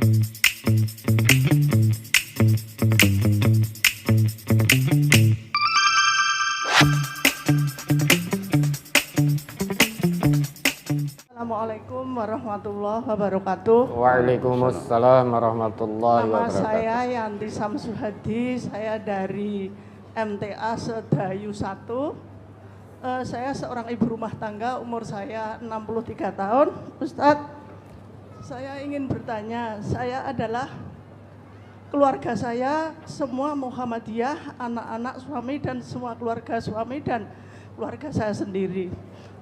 Assalamualaikum warahmatullahi wabarakatuh. Waalaikumsalam warahmatullahi Nama wabarakatuh. saya Yanti Samsuhadi, saya dari MTA Sedayu 1. Saya seorang ibu rumah tangga, umur saya 63 tahun. Ustadz, saya ingin bertanya, saya adalah keluarga saya semua Muhammadiyah, anak-anak suami dan semua keluarga suami dan keluarga saya sendiri.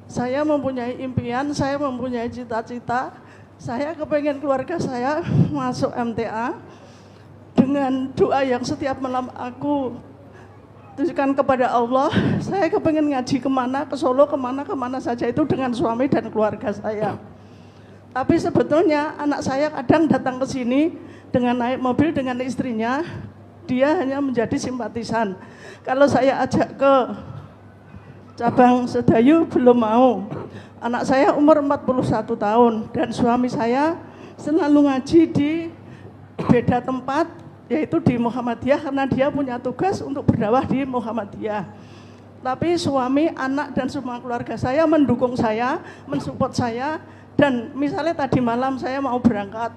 Saya mempunyai impian, saya mempunyai cita-cita, saya kepengen keluarga saya masuk MTA dengan doa yang setiap malam aku tujukan kepada Allah. Saya kepengen ngaji kemana, ke Solo, kemana saja itu dengan suami dan keluarga saya. Tapi sebetulnya anak saya kadang datang ke sini dengan naik mobil dengan istrinya, dia hanya menjadi simpatisan. Kalau saya ajak ke cabang Sedayu belum mau. Anak saya umur 41 tahun dan suami saya selalu ngaji di beda tempat, yaitu di Muhammadiyah karena dia punya tugas untuk berdakwah di Muhammadiyah. Tapi suami, anak dan semua keluarga saya mendukung saya, mensupport saya, dan misalnya tadi malam saya mau berangkat,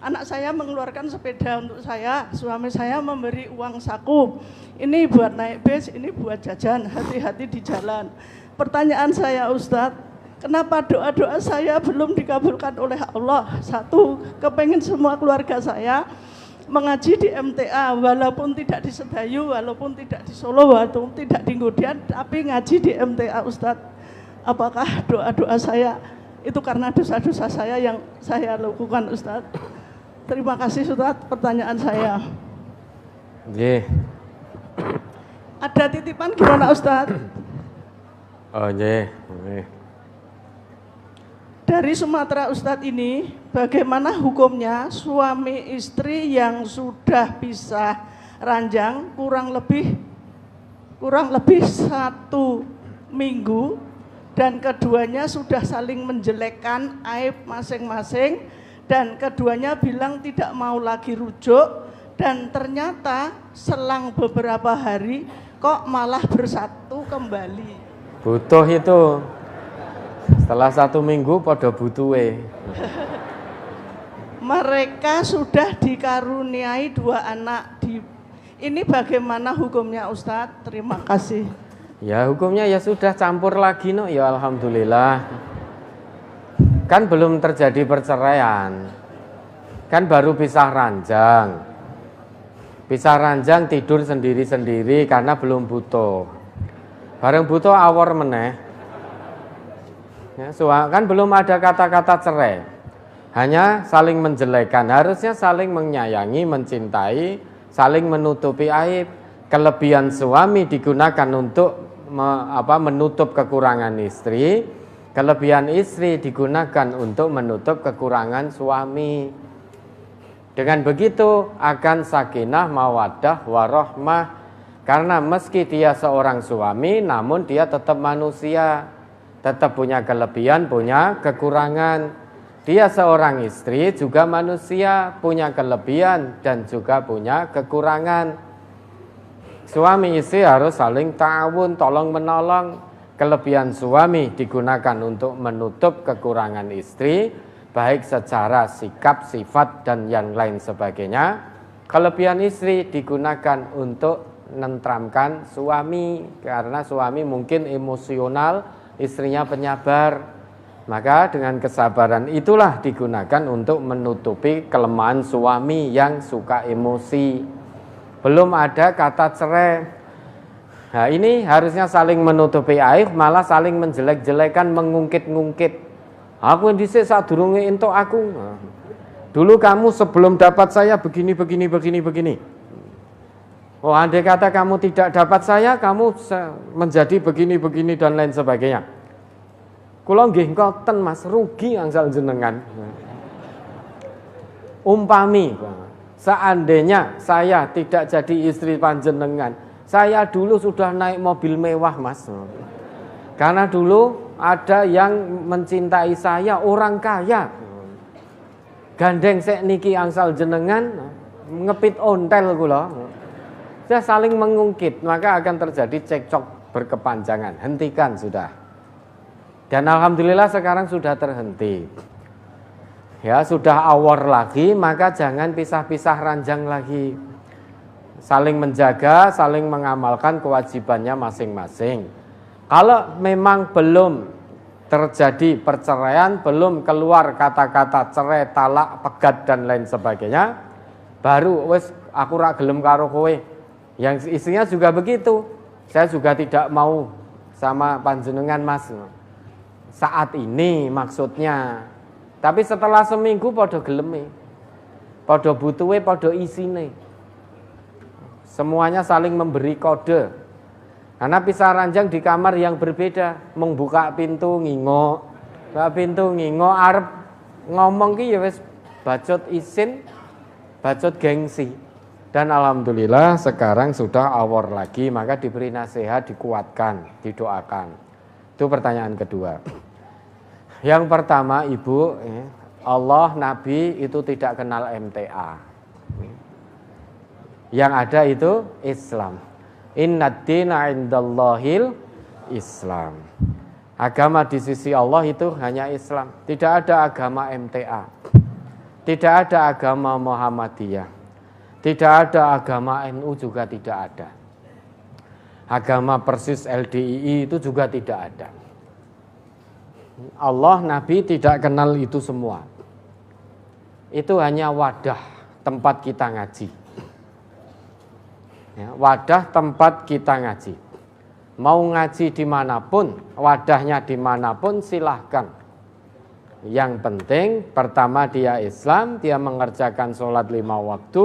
anak saya mengeluarkan sepeda untuk saya, suami saya memberi uang saku. Ini buat naik bis, ini buat jajan, hati-hati di jalan. Pertanyaan saya Ustadz, kenapa doa-doa saya belum dikabulkan oleh Allah? Satu, kepengen semua keluarga saya mengaji di MTA, walaupun tidak di Sedayu, walaupun tidak di Solo, walaupun tidak di Ngodian, tapi ngaji di MTA Ustadz. Apakah doa-doa saya itu karena dosa-dosa saya yang saya lakukan Ustadz? Terima kasih Ustadz, pertanyaan saya. Nggih. Ada titipan gimana Ustadz? Oh nggih, nggih. Dari Sumatera Ustadz ini, bagaimana hukumnya suami istri yang sudah pisah ranjang kurang lebih 1 minggu dan keduanya sudah saling menjelekkan aib masing-masing dan keduanya bilang tidak mau lagi rujuk dan ternyata selang beberapa hari kok malah bersatu kembali. Butuh itu. Setelah 1 minggu pada butuhe. Mereka sudah dikaruniai 2 anak. Ini bagaimana hukumnya Ustadz? Terima kasih. Ya hukumnya ya sudah campur lagi no, ya alhamdulillah. Kan belum terjadi perceraian. Kan baru pisah ranjang. Pisah ranjang tidur sendiri-sendiri karena belum butuh. Bareng butuh awor meneh. Ya, kan belum ada kata-kata cerai. Hanya saling menjelekan. Harusnya saling menyayangi, mencintai, saling menutupi aib. Kelebihan suami digunakan untuk menutup kekurangan istri. Kelebihan istri digunakan untuk menutup kekurangan suami. Dengan begitu akan sakinah, mawaddah, warahmah. Karena meski dia seorang suami, namun dia tetap manusia. Tetap punya kelebihan, punya kekurangan. Dia seorang istri juga manusia, punya kelebihan dan juga punya kekurangan. Suami istri harus saling ta'awun, tolong menolong. Kelebihan suami digunakan untuk menutup kekurangan istri, baik secara sikap, sifat, dan yang lain sebagainya. Kelebihan istri digunakan untuk menenteramkan suami, karena suami mungkin emosional, istrinya penyabar. Maka dengan kesabaran itulah digunakan untuk menutupi kelemahan suami yang suka emosi. Belum ada kata cerai. Nah ini harusnya saling menutupi aib, malah saling menjelek-jelekan, mengungkit-ngungkit. Aku yang dhisik sadurunge entuk aku. Dulu kamu sebelum dapat saya begini. Oh andai kata kamu tidak dapat saya, kamu menjadi begini dan lain sebagainya. Kula nggih ngoten Mas, rugi angsal jenengan. Umpami seandainya saya tidak jadi istri panjenengan, saya dulu sudah naik mobil mewah Mas. Karena dulu ada yang mencintai saya, orang kaya. gandeng sek niki angsal jenengan ngepit ontel kula. Sudah saling mengungkit, maka akan terjadi cekcok berkepanjangan. Hentikan sudah. Dan alhamdulillah sekarang sudah terhenti. Ya, sudah awor lagi, maka jangan pisah-pisah ranjang lagi. Saling menjaga, saling mengamalkan kewajibannya masing-masing. Kalau memang belum terjadi perceraian, belum keluar kata-kata cerai, talak, pegat dan lain sebagainya, baru wes aku ra gelem karo kowe. Yang istrinya juga begitu. Saya juga tidak mau sama panjenengan Mas. Saat ini maksudnya. Tapi setelah seminggu podo geleme. Podo butuhe, podo isine. Semuanya saling memberi kode. Karena pisah ranjang di kamar yang berbeda, membuka pintu ngingo, arep ngomong ki ya wis bacot isin, bacot gengsi. Dan alhamdulillah sekarang sudah awor lagi, maka diberi nasihat, dikuatkan, didoakan. Itu pertanyaan kedua. Yang pertama, Ibu, Allah, Nabi itu tidak kenal MTA. Yang ada itu Islam. Innad dina indallahil Islam. Agama di sisi Allah itu hanya Islam. Tidak ada agama MTA. Tidak ada agama Muhammadiyah. Tidak ada agama NU juga tidak ada. Agama Persis LDII itu juga tidak ada. Allah, Nabi tidak kenal itu semua. Itu hanya wadah tempat kita ngaji. Ya, wadah tempat kita ngaji. Mau ngaji dimanapun, wadahnya dimanapun silahkan. Yang penting pertama dia Islam, dia mengerjakan sholat 5 waktu.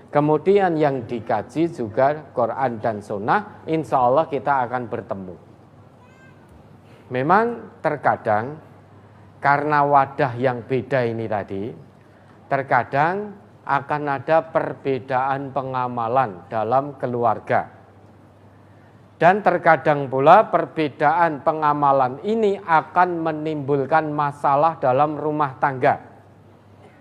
Kemudian yang dikaji juga Quran dan Sunnah, insya Allah kita akan bertemu. Memang terkadang karena wadah yang beda ini tadi, terkadang akan ada perbedaan pengamalan dalam keluarga. Dan terkadang pula perbedaan pengamalan ini akan menimbulkan masalah dalam rumah tangga.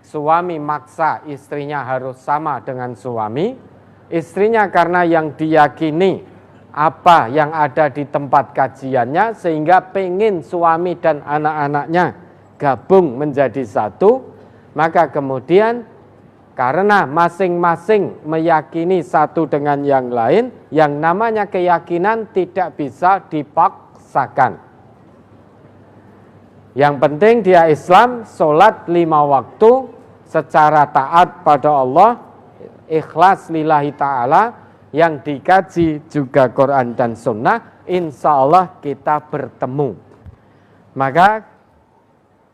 Suami maksa istrinya harus sama dengan suami, istrinya karena yang diyakini apa yang ada di tempat kajiannya sehingga pengen suami dan anak-anaknya gabung menjadi satu, maka kemudian karena masing-masing meyakini satu dengan yang lain, yang namanya keyakinan tidak bisa dipaksakan. Yang penting dia Islam, sholat 5 waktu secara taat pada Allah, ikhlas lillahi ta'ala, yang dikaji juga Quran dan Sunnah, insya Allah kita bertemu. Maka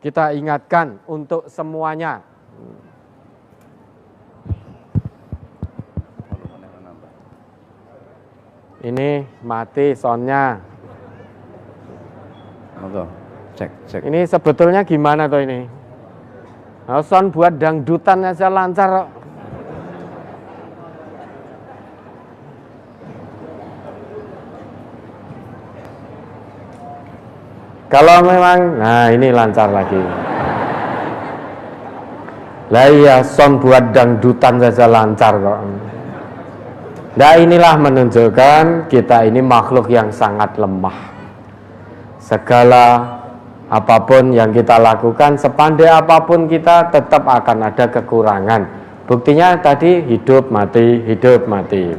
kita ingatkan untuk semuanya. Ini mati soundnya. Cek. Ini sebetulnya gimana tuh ini? Sound buat dangdutan aja lancar kok. Kalau memang, nah ini lancar lagi. Lah iya, sound buat dangdutan saja lancar kok. Nah inilah menunjukkan kita ini makhluk yang sangat lemah. Segala apapun yang kita lakukan, sepandai apapun kita tetap akan ada kekurangan. Buktinya tadi hidup mati.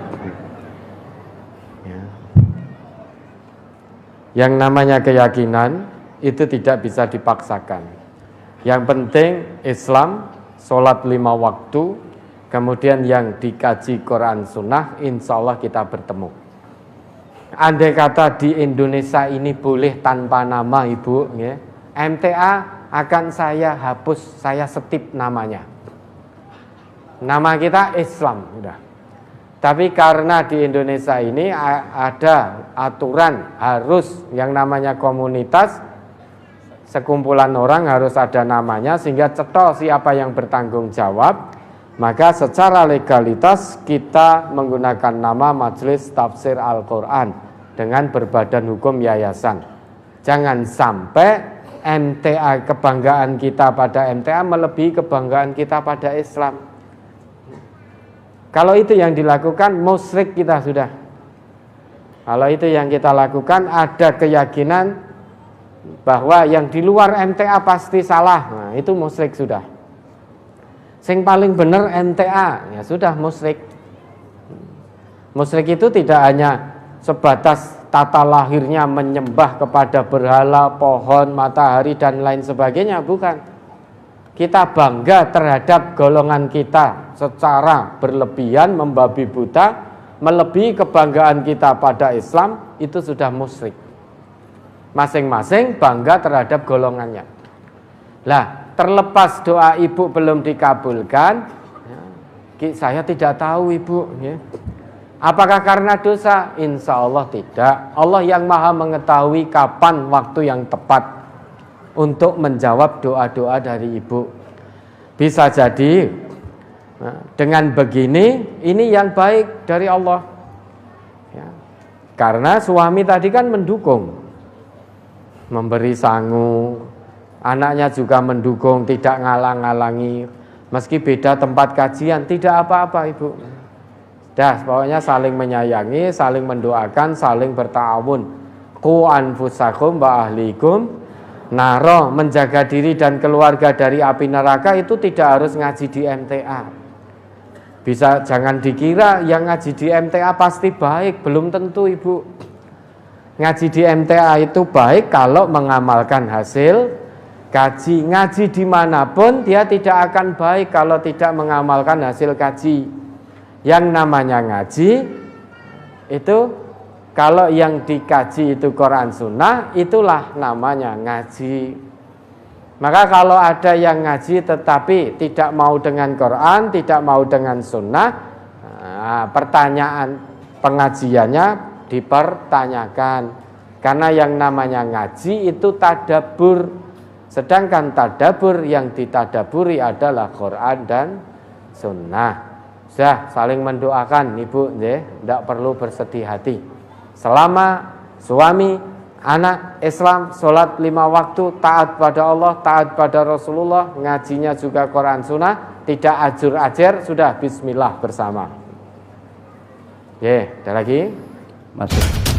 Yang namanya keyakinan itu tidak bisa dipaksakan. Yang penting Islam, sholat 5 waktu, kemudian yang dikaji Quran Sunnah, insya Allah kita bertemu. Andai kata di Indonesia ini boleh tanpa nama Ibu, ya, MTA akan saya hapus, saya setip namanya. Nama kita Islam, udah. Tapi karena di Indonesia ini ada aturan harus yang namanya komunitas, sekumpulan orang harus ada namanya sehingga cetol siapa yang bertanggung jawab, maka secara legalitas kita menggunakan nama Majelis Tafsir Al-Quran dengan berbadan hukum yayasan. Jangan sampai MTA, kebanggaan kita pada MTA melebihi kebanggaan kita pada Islam. Kalau itu yang dilakukan, musyrik kita sudah. Kalau itu yang kita lakukan, ada keyakinan bahwa yang di luar MTA pasti salah. Nah, itu musyrik sudah. Sing paling benar MTA, ya sudah musyrik. Musyrik itu tidak hanya sebatas tata lahirnya menyembah kepada berhala, pohon, matahari, dan lain sebagainya, bukan. Kita bangga terhadap golongan kita secara berlebihan, membabi buta, melebihi kebanggaan kita pada Islam, itu sudah musyrik. Masing-masing bangga terhadap golongannya. Lah, terlepas doa ibu belum dikabulkan, saya tidak tahu ibu, ya. Apakah karena dosa? Insya Allah tidak. Allah yang maha mengetahui kapan waktu yang tepat untuk menjawab doa-doa dari ibu. Bisa jadi dengan begini, ini yang baik dari Allah, ya. Karena suami tadi kan mendukung, memberi sangu, anaknya juga mendukung, tidak ngalang-ngalangi. Meski beda tempat kajian, tidak apa-apa ibu. Dah, pokoknya saling menyayangi, saling mendoakan, saling berta'awun. Qu anfusakum wa ahlikum naro, menjaga diri dan keluarga dari api neraka itu tidak harus ngaji di MTA. Bisa jangan dikira yang ngaji di MTA pasti baik, belum tentu ibu. Ngaji di MTA itu baik kalau mengamalkan hasil kaji. Ngaji dimanapun dia tidak akan baik kalau tidak mengamalkan hasil kaji. Yang namanya ngaji itu, kalau yang dikaji itu Quran Sunnah, itulah namanya ngaji. Maka kalau ada yang ngaji tetapi tidak mau dengan Quran, tidak mau dengan Sunnah, pertanyaan pengajiannya dipertanyakan. Karena yang namanya ngaji itu tadabbur, sedangkan tadabbur yang ditadaburi adalah Quran dan Sunnah. Sudah saling mendoakan ibu, tidak perlu bersedih hati. Selama suami, anak Islam, sholat 5 waktu, taat pada Allah, taat pada Rasulullah, ngajinya juga Quran Sunnah, tidak ajur-ajer, sudah bismillah bersama. Ada lagi? Masuk.